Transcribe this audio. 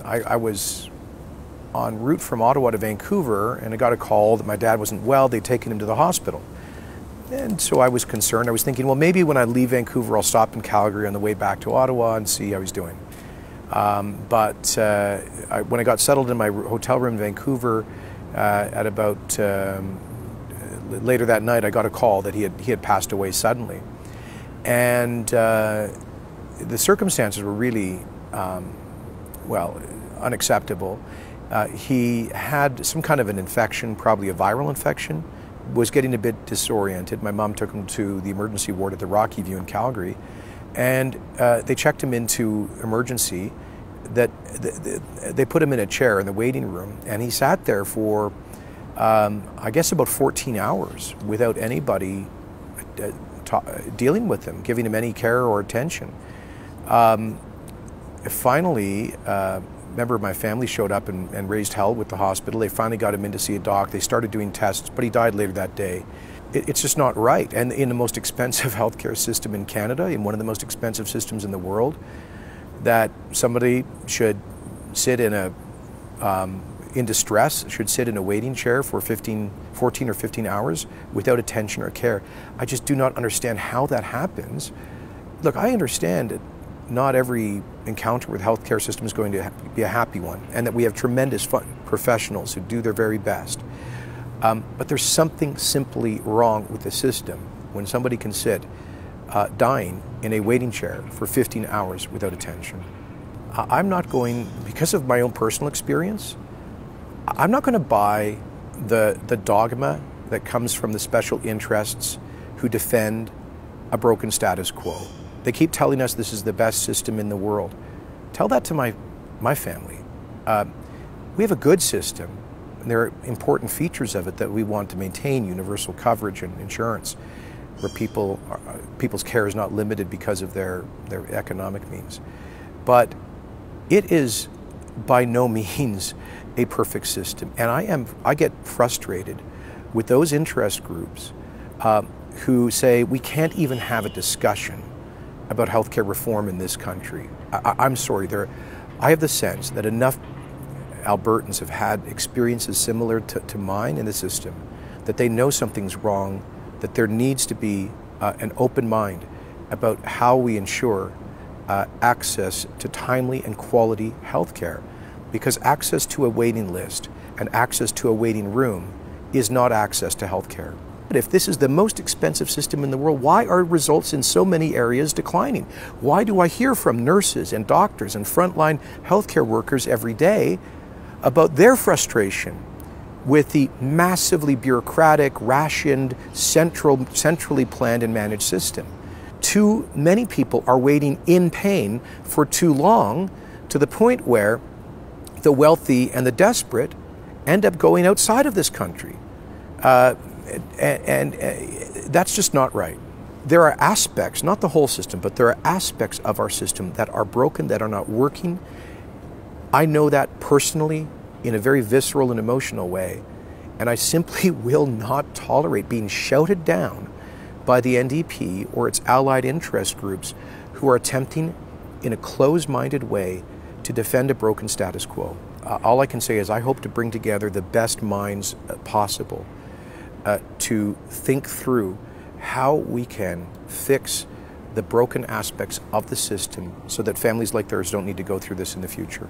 I was en route from Ottawa to Vancouver, and I got a call that my dad wasn't well. They'd taken him to the hospital. And so I was concerned. I was thinking, well, maybe when I leave Vancouver, I'll stop in Calgary on the way back to Ottawa and see how he's doing. But when I got settled in my hotel room in Vancouver, at about later that night, I got a call that he had passed away suddenly. And the circumstances were really, well, unacceptable. He had some kind of an infection, probably a viral infection, was getting a bit disoriented. My mom took him to the emergency ward at the Rocky View in Calgary, and they checked him into emergency. They put him in a chair in the waiting room, and he sat there for, I guess, about 14 hours without anybody dealing with him, giving him any care or attention. Finally, a member of my family showed up and raised hell with the hospital. They finally got him in to see a doc. They started doing tests, but he died later that day. It's just not right. And in the most expensive healthcare system in Canada, in one of the most expensive systems in the world, that somebody should sit in in distress, should sit in a waiting chair for 14 or 15 hours without attention or care. I just do not understand how that happens. Look, I understand that not every encounter with the healthcare system is going to be a happy one, and that we have tremendous professionals who do their very best. But there's something simply wrong with the system when somebody can sit dying in a waiting chair for 15 hours without attention. I'm not going, because of my own personal experience, I'm not going to buy the dogma that comes from the special interests who defend a broken status quo. They keep telling us this is the best system in the world. Tell that to my family. We have a good system, and there are important features of it that we want to maintain: universal coverage and insurance, where people's care is not limited because of their economic means. But it is by no means a perfect system, and I get frustrated with those interest groups who say we can't even have a discussion about healthcare reform in this country. I'm sorry, I have the sense that enough Albertans have had experiences similar to mine in the system, that they know something's wrong, that there needs to be an open mind about how we ensure access to timely and quality healthcare, because access to a waiting list and access to a waiting room is not access to healthcare. But if this is the most expensive system in the world, why are results in so many areas declining? Why do I hear from nurses and doctors and frontline healthcare workers every day about their frustration with the massively bureaucratic, rationed, centrally planned and managed system? Too many people are waiting in pain for too long, to the point where the wealthy and the desperate end up going outside of this country. And that's just not right. There are aspects, not the whole system, but there are aspects of our system that are broken, that are not working. I know that personally in a very visceral and emotional way, and I simply will not tolerate being shouted down by the NDP or its allied interest groups who are attempting in a closed-minded way to defend a broken status quo. All I can say is I hope to bring together the best minds possible to think through how we can fix the broken aspects of the system so that families like theirs don't need to go through this in the future.